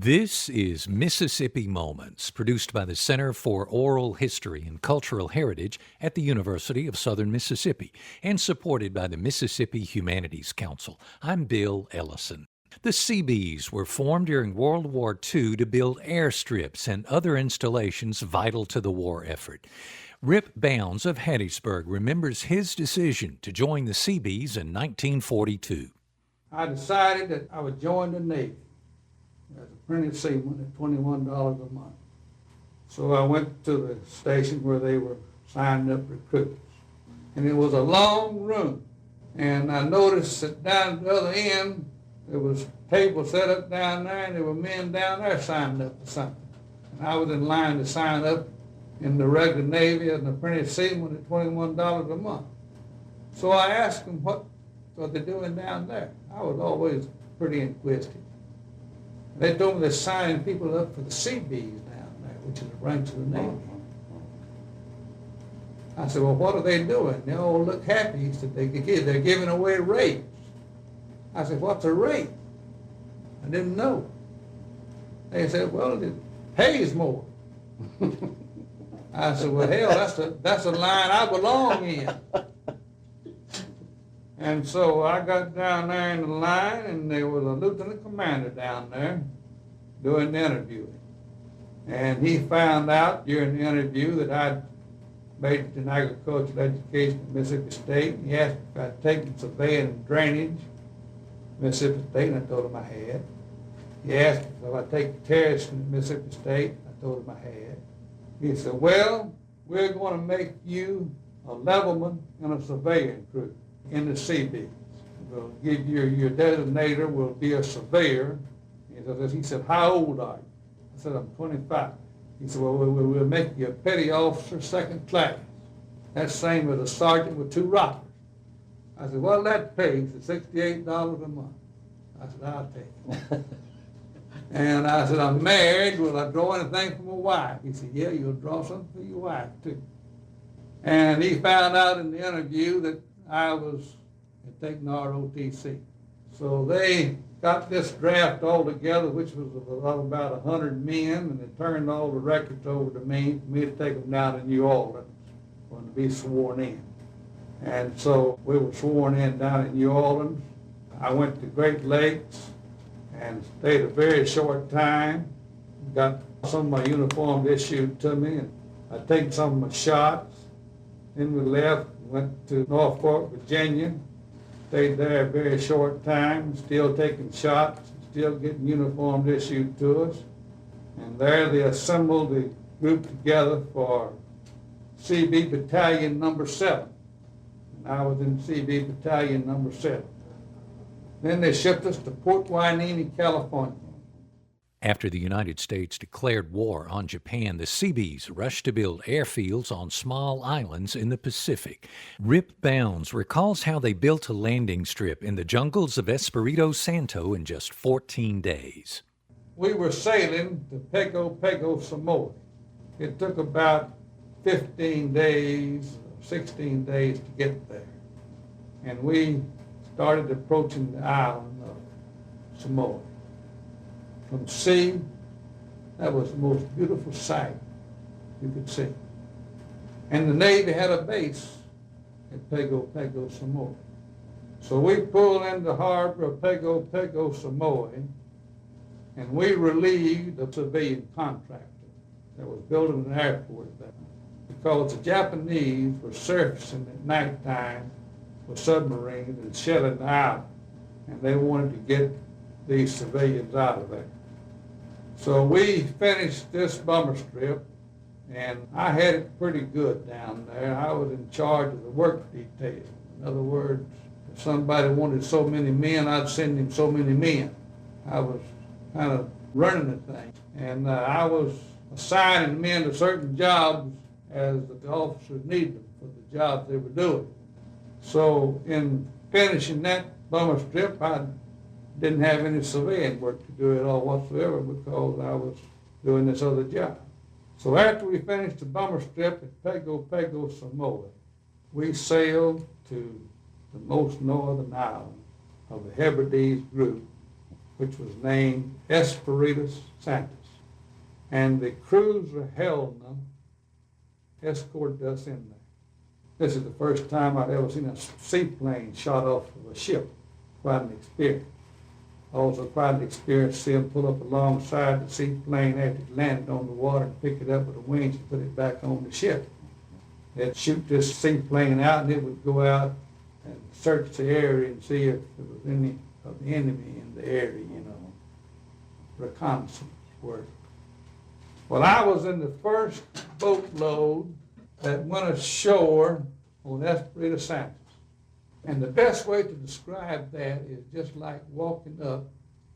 This is Mississippi Moments, produced by the Center for Oral History and Cultural Heritage at the University of Southern Mississippi and supported by the Mississippi Humanities Council. I'm Bill Ellison. The Seabees were formed during World War II to build airstrips and other installations vital to the war effort. Rip Bounds of Hattiesburg remembers his decision to join the Seabees in 1942. I decided that I would join the Navy as a apprentice seaman at $21 a month. So I went to the station where they were signing up recruits. And it was a long room. And I noticed that down at the other end, there was tables set up down there, and there were men down there signing up for something. And I was in line to sign up in the regular Navy as an apprentice seaman at $21 a month. So I asked them what they're doing down there. I was always pretty inquisitive. They told me they're signing people up for the Seabees down there, which is the ranks of the Navy. I said, well, what are they doing? They all look happy. He said, they're giving away rates. I said, what's a rate? I didn't know. They said, well, it pays more. I said, well, hell, that's a line I belong in. And so I got down there in the line, and there was a lieutenant commander down there doing the interviewing. And he found out during the interview that I'd majored in agricultural education at Mississippi State. And he asked me if I'd taken surveying and drainage at Mississippi State, and I told him I had. He asked me if I'd taken terracing at Mississippi State, I told him I had. He said, well, we're going to make you a levelman and a surveying crew in the Seabees. We'll give you your designator will be a surveyor. He said, how old are you? I said, I'm 25. He said, well, we'll make you a petty officer, second class. That's the same as a sergeant with 2 rockers. I said, well, that pays $68 a month. I said, I'll take it. And I said, I'm married. Will I draw anything for my wife? He said, yeah, you'll draw something for your wife, too. And he found out in the interview that I was taking ROTC. So they got this draft all together, which was about 100 men, and they turned all the records over to me for me to take them down to New Orleans for them to be sworn in. And so we were sworn in down in New Orleans. I went to Great Lakes and stayed a very short time, got some of my uniforms issued to me, and I taken some of my shots. Then we left, went to Norfolk, Virginia, stayed there a very short time, still taking shots, still getting uniforms issued to us. And there they assembled the group together for CB Battalion number 7. And I was in CB Battalion number 7. Then they shipped us to Port Hueneme, California. After the United States declared war on Japan, the Seabees rushed to build airfields on small islands in the Pacific. Rip Bounds recalls how they built a landing strip in the jungles of Espiritu Santo in just 14 days. We were sailing to Pago, Samoa. It took about 15 days, 16 days to get there. And we started approaching the island of Samoa. From sea, that was the most beautiful sight you could see. And the Navy had a base at Pago, Samoa. So we pulled into the harbor of Pago, Samoa, and we relieved a civilian contractor that was building an airport there. Because the Japanese were surfacing at nighttime with submarines and shelling the island, and they wanted to get these civilians out of there. So we finished this bomber strip, and I had it pretty good down there. I was in charge of the work detail. In other words, if somebody wanted so many men, I'd send him so many men. I was kind of running the thing. And I was assigning the men to certain jobs as the officers needed them for the jobs they were doing. So in finishing that bomber strip, I didn't have any civilian work to do at all whatsoever because I was doing this other job. So after we finished the bomber strip at Pago, Samoa, we sailed to the most northern island of the Hebrides group, which was named Espiritu Santo. And the cruiser Helena escorted us in there. This is the first time I'd ever seen a seaplane shot off of a ship. Quite an experience. Also quite an experience to see them pull up alongside the seaplane after it landed on the water and pick it up with the wings and put it back on the ship. They'd shoot this seaplane out and it would go out and search the area and see if there was any of the enemy in the area, reconnaissance work. Well, I was in the first boatload that went ashore on Espiritu Santo. And the best way to describe that is just like walking up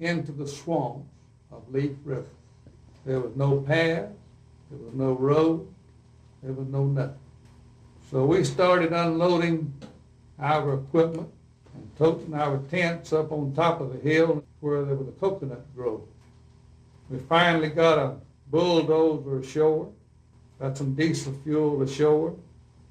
into the swamps of Leaf River. There was no path, there was no road, there was no nothing. So we started unloading our equipment and toting our tents up on top of the hill where there was a coconut grove. We finally got a bulldozer ashore, got some diesel fuel ashore,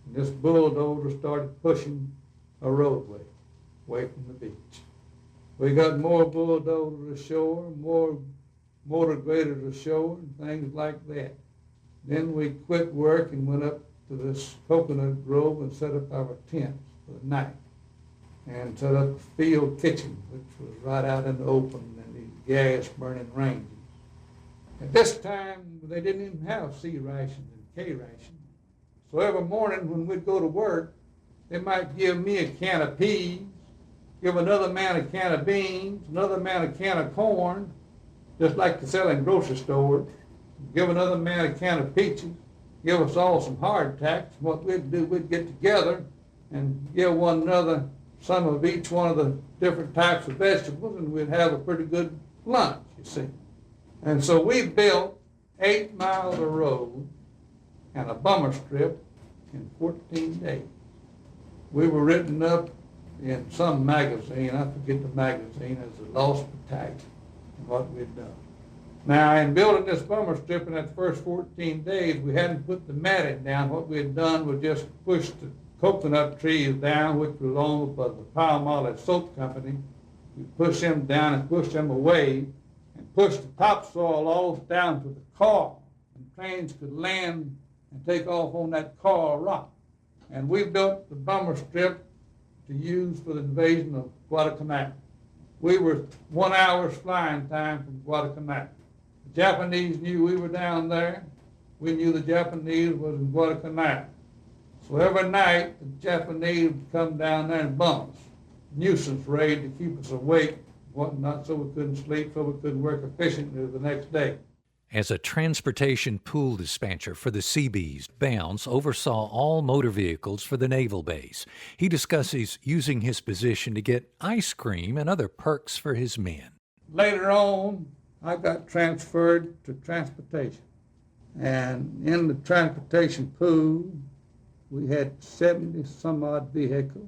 and this bulldozer started pushing a roadway away from the beach. We got more bulldozers ashore, more motor graders ashore, and things like that. Then we quit work and went up to this coconut grove and set up our tents for the night, and set up a field kitchen, which was right out in the open in these gas-burning ranges. At this time, they didn't even have C rations and K rations. So every morning when we'd go to work, they might give me a can of peas, give another man a can of beans, another man a can of corn, just like they sell in grocery stores, give another man a can of peaches, give us all some hardtacks. What we'd do, we'd get together and give one another some of each one of the different types of vegetables, and we'd have a pretty good lunch, you see. And so we built 8 miles of road and a bummer strip in 14 days. We were written up in some magazine, I forget the magazine, as the Lost Battalion, and what we'd done. Now, in building this bummer strip in that first 14 days, we hadn't put the matting down. What we had done was just push the coconut trees down, which were owned by the Palmolive Soap Company. We pushed them down and pushed them away and pushed the topsoil off down to the car. And planes could land and take off on that car rock. And we built the bummer strip to use for the invasion of Guadalcanal. We were 1 hour's flying time from Guadalcanal. The Japanese knew we were down there. We knew the Japanese was in Guadalcanal. So every night, the Japanese would come down there and bump us. Nuisance raid to keep us awake, whatnot, so we couldn't sleep, so we couldn't work efficiently the next day. As a transportation pool dispatcher for the Seabees, Bounds oversaw all motor vehicles for the naval base. He discusses using his position to get ice cream and other perks for his men. Later on, I got transferred to transportation. And in the transportation pool, we had 70 some odd vehicles.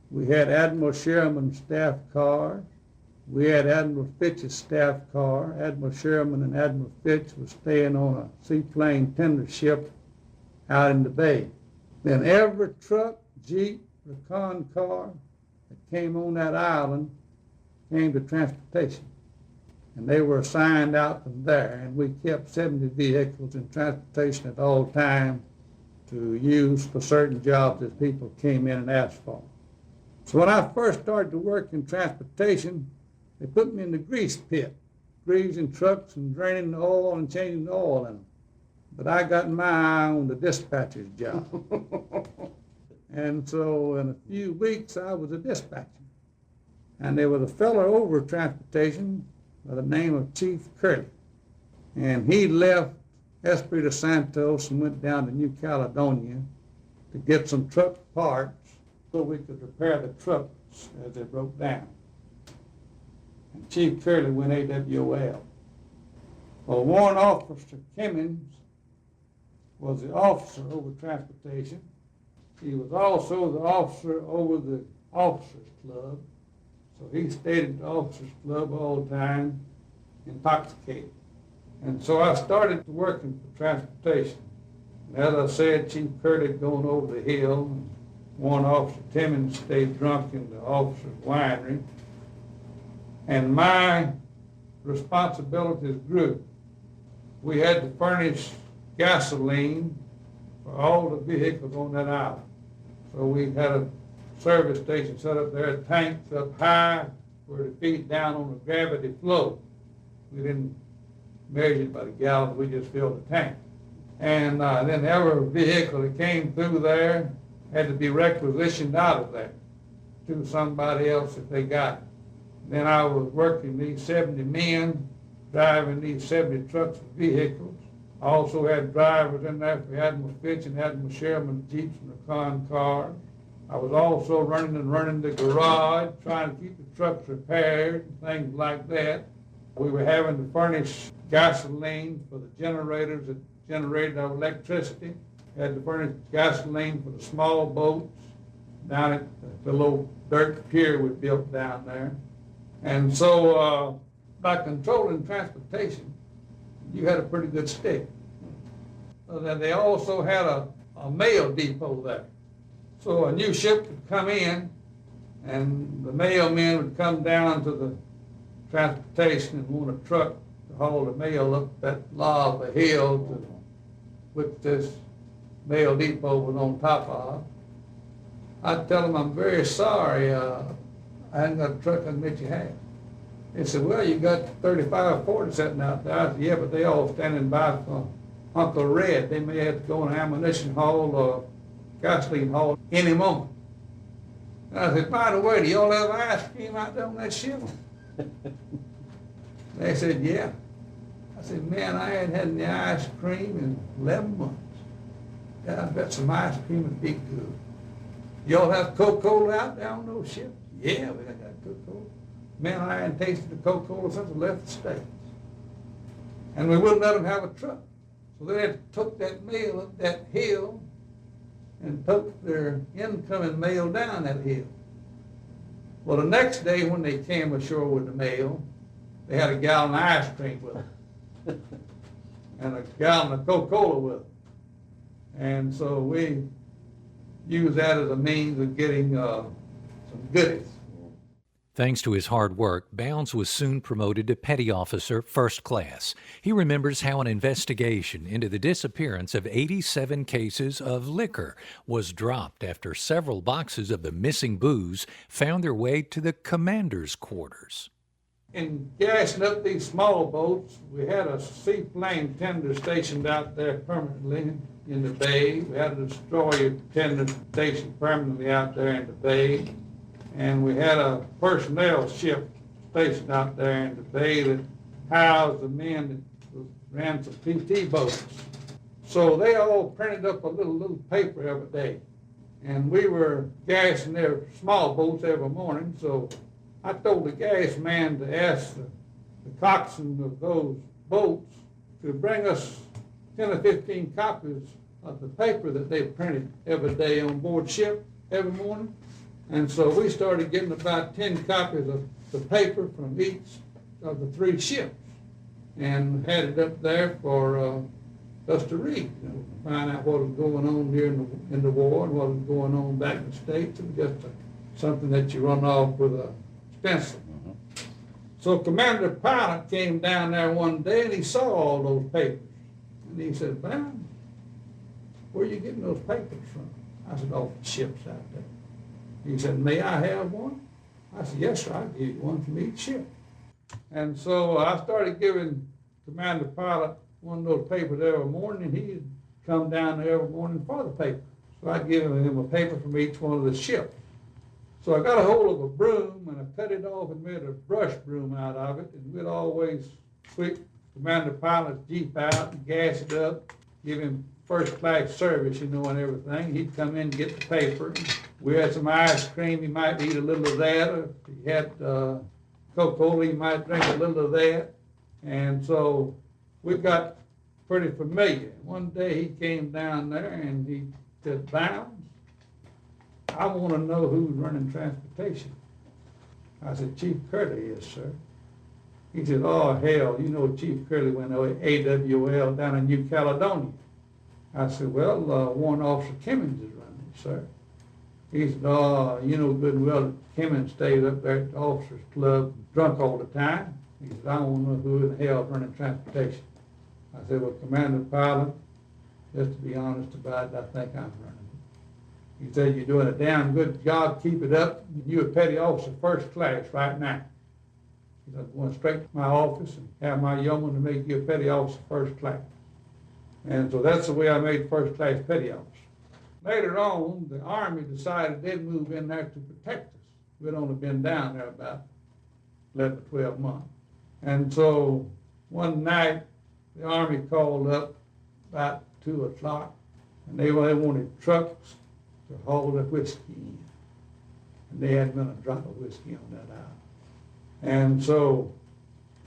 We had Admiral Sherman's staff cars. We had Admiral Fitch's staff car. Admiral Sherman and Admiral Fitch were staying on a seaplane tender ship out in the bay. Then every truck, jeep, recon car that came on that island came to transportation. And they were assigned out from there, and we kept 70 vehicles in transportation at all times to use for certain jobs as people came in and asked for them. So when I first started to work in transportation, they put me in the grease pit, greasing trucks and draining the oil and changing the oil in them. But I got my eye on the dispatcher's job. And so in a few weeks, I was a dispatcher. And there was a fellow over transportation by the name of Chief Curley. And he left Espiritu Santo and went down to New Caledonia to get some truck parts so we could repair the trucks as they broke down. And Chief Curley went AWOL. Well, Warrant Officer Kimmins was the officer over transportation. He was also the officer over the officers club. So he stayed at the officers club all the time, intoxicated. And so I started working for transportation. And as I said, Chief Curley going over the hill, and Warrant Officer Timmons stayed drunk in the officers' winery. and my responsibilities grew. We had to furnish gasoline for all the vehicles on that island. So we had a service station set up there, tanks up high where the feed down on the gravity flow. We didn't measure it by the gallons, we just filled the tank. And then every vehicle that came through there had to be requisitioned out of there to somebody else if they got it. Then I was working these 70 men, driving these 70 trucks of vehicles. I also had drivers in there for Admiral Fitch and Admiral Sherman Jeeps and the con cars. I was also running the garage, trying to keep the trucks repaired, things like that. We were having to furnish gasoline for the generators that generated our electricity. We had to furnish gasoline for the small boats down at the little dirt pier we built down there. And so by controlling transportation, you had a pretty good stick. So then they also had a mail depot there. So a new ship would come in, and the mailmen would come down to the transportation and want a truck to haul the mail up that lava hill to which this mail depot was on top of. I'd tell them, I'm very sorry, I hadn't got a truck I can let you have. They said, well, you got 35, 40 sitting out there. I said, yeah, but they all standing by for Uncle Red. They may have to go in an ammunition haul or gasoline haul any moment. And I said, by the way, do y'all have ice cream out there on that ship? They said, yeah. I said, man, I ain't had any ice cream in 11 months. Yeah, I bet some ice cream would be good. Y'all have Coca-Cola out there on those ships? Yeah, we got Coca-Cola. Man, I hadn't tasted the Coca-Cola since I left the States. And we wouldn't let them have a truck. So they had took that mail up that hill and took their incoming mail down that hill. Well, the next day when they came ashore with the mail, they had a gallon of ice cream with them and a gallon of Coca-Cola with them. And so we used that as a means of getting some goodies. Thanks to his hard work, Bounds was soon promoted to petty officer first class. He remembers how an investigation into the disappearance of 87 cases of liquor was dropped after several boxes of the missing booze found their way to the commander's quarters. In gassing up these small boats, we had a seaplane tender stationed out there permanently in the bay. We had a destroyer tender stationed permanently out there in the bay. And we had a personnel ship stationed out there in the bay that housed the men that ran some PT boats. So they all printed up a little paper every day. And we were gassing their small boats every morning, so I told the gas man to ask the coxswain of those boats to bring us 10 or 15 copies of the paper that they printed every day on board ship every morning. And so we started getting about 10 copies of the paper from each of the 3 ships and had it up there for us to read, find out what was going on here in the war and what was going on back in the States. It was just something that you run off with a stencil. So Commander Pilot came down there one day and he saw all those papers. And he said, Bounds, where are you getting those papers from? I said, off the ships out there. He said, may I have one? I said, yes, sir, I'll give you one from each ship. And so I started giving Commander Pilot one of those papers every morning, and he'd come down there every morning for the paper. So I'd give him a paper from each one of the ships. So I got a hold of a broom, and I cut it off and made a brush broom out of it, and we'd always sweep Commander Pilot's Jeep out and gas it up, give him first-class service, and everything. He'd come in and get the paper. We had some ice cream, he might eat a little of that, or if he had Coca-Cola, he might drink a little of that. And so we got pretty familiar. One day he came down there and he said, Bounds, I want to know who's running transportation. I said, Chief Curley is, sir. He said, oh, hell, Chief Curley went to AWL down in New Caledonia. I said, well, Warrant Officer Kimmons is running, sir. He said, oh, you know good and well that Kimmon stayed up there at the officers' club drunk all the time. He said, I don't know who in the hell's running transportation. I said, well, Commander Pilot, just to be honest about it, I think I'm running it. He said, you're doing a damn good job, keep it up. You're a petty officer first class right now. He said, I'm going straight to my office and have my yeoman to make you a petty officer first class. And so that's the way I made first class petty officer. Later on, the Army decided they'd move in there to protect us. We'd only been down there about 11 or 12 months. And so one night, the Army called up about 2 o'clock, and they wanted trucks to haul the whiskey in. And they hadn't been a drop of whiskey on that hour. And so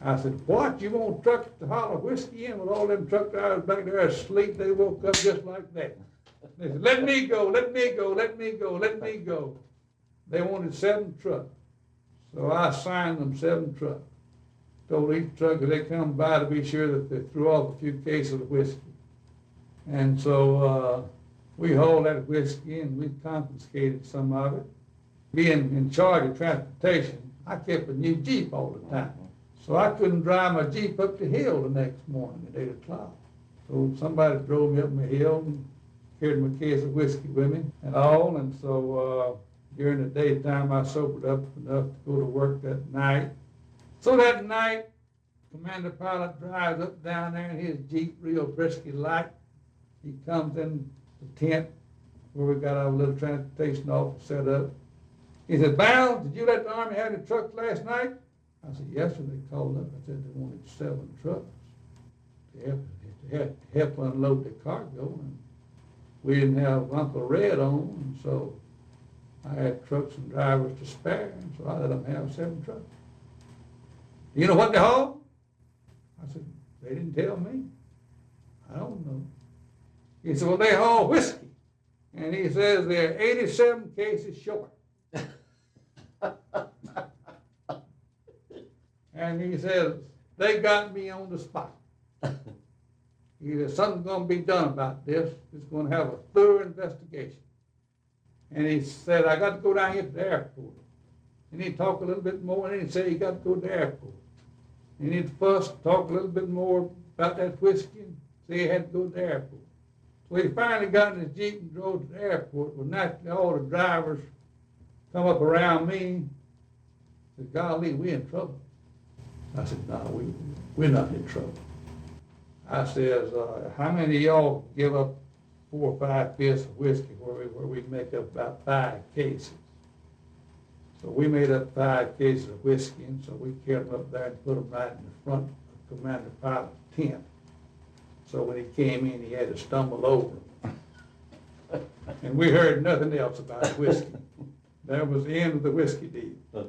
I said, what, you want trucks to haul a whiskey in with all them truck drivers back there asleep? They woke up just like that. They said, let me go, let me go, let me go, let me go. They wanted 7 trucks. So I assigned them 7 trucks. Told each truck that they come by to be sure that they threw off a few cases of whiskey. And so we hauled that whiskey and we confiscated some of it. Being in charge of transportation, I kept a new Jeep all the time. So I couldn't drive my Jeep up the hill the next morning at 8 o'clock. So somebody drove me up my hill and carried my case of whiskey with me and all. And so during the daytime, I sobered up enough to go to work that night. So that night, Commander Pilot drives up down there in his Jeep, real brisky like. He comes in the tent where we got our little transportation office set up. He said, Bounds, did you let the Army have the trucks last night? I said, yes, sir. They called up. I said they wanted 7 trucks to help unload the cargo. And we didn't have Uncle Red on, and so I had trucks and drivers to spare, and so I let them have 7 trucks. You know what they hauled? I said, they didn't tell me. I don't know. He said, well, they haul whiskey. And he says they're 87 cases short. And he says, they got me on the spot. He said, something's going to be done about this. It's going to have a thorough investigation. And he said, I got to go down here to the airport. And he talked a little bit more, and then he said, you got to go to the airport. And he'd fuss, talk a little bit more about that whiskey, and say he had to go to the airport. So he finally got in his Jeep and drove to the airport. Well, naturally, all the drivers come up around me and said, golly, we in trouble. I said, no, we're not in trouble. I says, how many of y'all give up 4 or 5 fifths of whiskey where we make up about 5 cases? So we made up 5 cases of whiskey, and so we carried them up there and put them right in the front of Commander Pilot's tent. So when he came in, he had to stumble over them. And we heard nothing else about whiskey. That was the end of the whiskey deal.